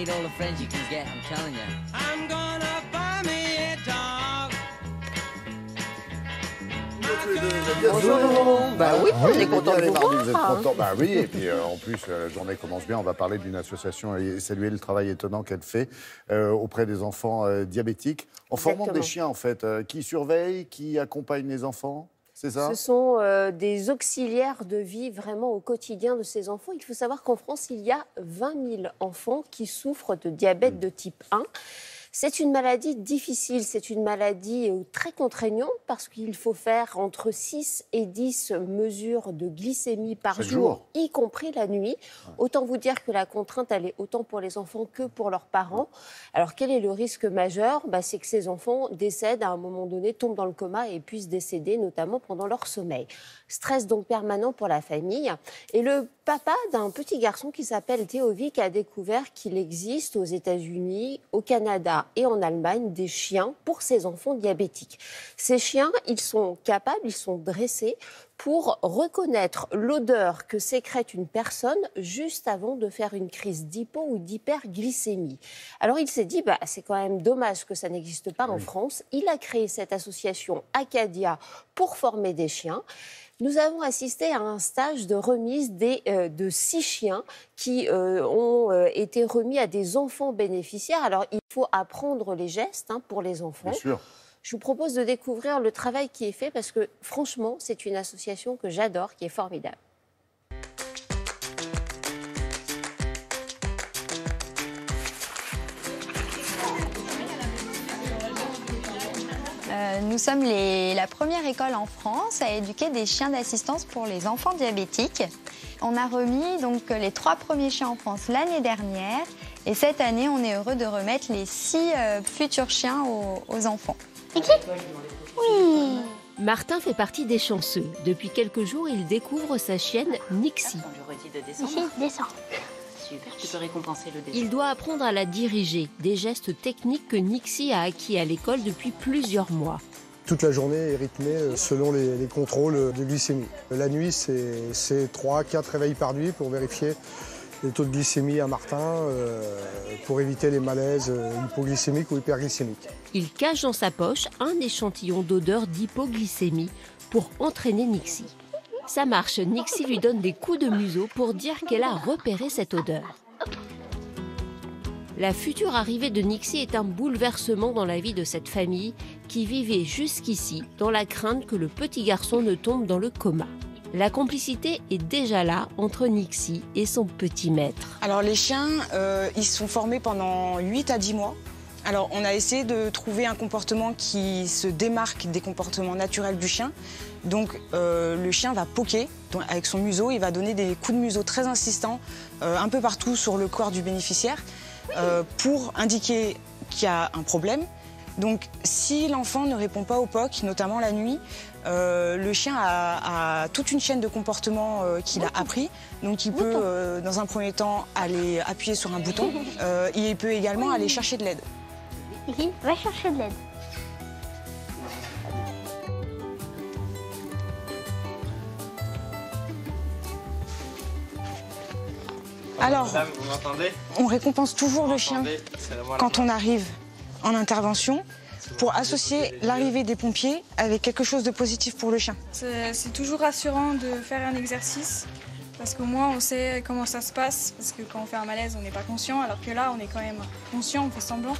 need all the friends you can get, I'm telling you. I'm gonna buy me a dog. Bonjour. Bah oui, on est Bien content de les vous mardis, vous êtes voir. contents. Bah oui, et puis en plus, la journée commence bien. On va parler d'une association et saluer le travail étonnant qu'elle fait auprès des enfants diabétiques. En formant des chiens, en fait, qui surveillent, qui accompagnent les enfants, c'est ça? Ce sont des auxiliaires de vie vraiment au quotidien de ces enfants. Il faut savoir qu'en France, il y a 20 000 enfants qui souffrent de diabète de type 1. C'est une maladie difficile, c'est une maladie très contraignante parce qu'il faut faire entre 6 et 10 mesures de glycémie par jour, y compris la nuit. Autant vous dire que la contrainte, elle est autant pour les enfants que pour leurs parents. Alors, quel est le risque majeur? C'est que ces enfants décèdent à un moment donné, tombent dans le coma et puissent décéder, notamment pendant leur sommeil. Stress donc permanent pour la famille. Et le papa d'un petit garçon qui s'appelle Théovic a découvert qu'il existe aux États-Unis, au Canada et en Allemagne des chiens pour ces enfants diabétiques. Ces chiens, ils sont capables, ils sont dressés pour reconnaître l'odeur que sécrète une personne juste avant de faire une crise d'hypo ou d'hyperglycémie. Alors il s'est dit, c'est quand même dommage que ça n'existe pas en France. Il a créé cette association Acadia pour former des chiens. Nous avons assisté à un stage de remise de 6 chiens qui ont été remis à des enfants bénéficiaires. Alors, il faut apprendre les gestes pour les enfants. Bien sûr. Je vous propose de découvrir le travail qui est fait parce que, franchement, c'est une association que j'adore, qui est formidable. Nous sommes la première école en France à éduquer des chiens d'assistance pour les enfants diabétiques. On a remis donc les 3 premiers chiens en France l'année dernière et cette année, on est heureux de remettre les 6 futurs chiens aux enfants. Oui. Martin fait partie des chanceux. Depuis quelques jours, il découvre sa chienne Nixie. Ici, descends. Super, tu peux récompenser le dessin. Il doit apprendre à la diriger, des gestes techniques que Nixie a acquis à l'école depuis plusieurs mois. Toute la journée est rythmée selon les contrôles de glycémie. La nuit, c'est 3-4 réveils par nuit pour vérifier les taux de glycémie à Martin, pour éviter les malaises hypoglycémiques ou hyperglycémiques. Il cache dans sa poche un échantillon d'odeur d'hypoglycémie pour entraîner Nixie. Ça marche, Nixie lui donne des coups de museau pour dire qu'elle a repéré cette odeur. La future arrivée de Nixie est un bouleversement dans la vie de cette famille qui vivait jusqu'ici dans la crainte que le petit garçon ne tombe dans le coma. La complicité est déjà là entre Nixie et son petit maître. Alors les chiens, ils sont formés pendant 8 à 10 mois. Alors on a essayé de trouver un comportement qui se démarque des comportements naturels du chien. Donc le chien va poquer avec son museau, il va donner des coups de museau très insistants un peu partout sur le corps du bénéficiaire pour indiquer qu'il y a un problème. Donc si l'enfant ne répond pas au POC, notamment la nuit, le chien a toute une chaîne de comportements qu'il a appris. Donc il peut dans un premier temps aller appuyer sur un bouton, il peut également aller chercher de l'aide. Ici, va chercher de l'aide. Alors, Madame, vous m'entendez? on récompense toujours le chien quand on arrive en intervention pour associer l'arrivée des pompiers avec quelque chose de positif pour le chien. C'est toujours rassurant de faire un exercice parce qu'au moins on sait comment ça se passe, parce que quand on fait un malaise on n'est pas conscient, alors que là on est quand même conscient, on fait semblant.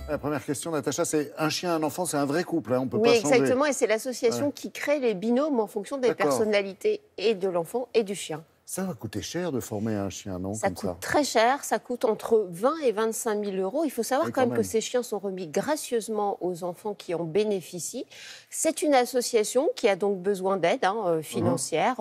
La première question, Natacha, c'est un chien, un enfant, c'est un vrai couple, on peut pas Oui, changer. exactement, et c'est l'association qui crée les binômes en fonction des personnalités et de l'enfant et du chien. Ça va coûter cher de former un chien, non? Ça coûte très cher, ça coûte entre 20 et 25 000 euros. Il faut savoir quand même que ces chiens sont remis gracieusement aux enfants qui en bénéficient. C'est une association qui a donc besoin d'aide financière.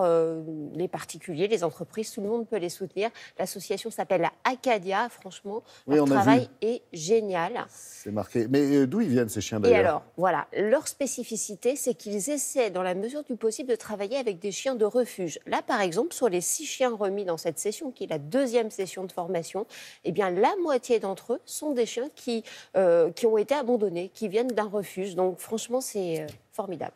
Les particuliers, les entreprises, tout le monde peut les soutenir. L'association s'appelle Acadia. Franchement, leur travail est génial. C'est marqué. Mais d'où ils viennent ces chiens d'ailleurs? Et alors, voilà, leur spécificité, c'est qu'ils essaient, dans la mesure du possible, de travailler avec des chiens de refuge. Là, par exemple, sur les 6 chiens remis dans cette session, qui est la 2e session de formation, eh bien, la moitié d'entre eux sont des chiens qui ont été abandonnés, qui viennent d'un refuge. Donc, franchement, c'est formidable.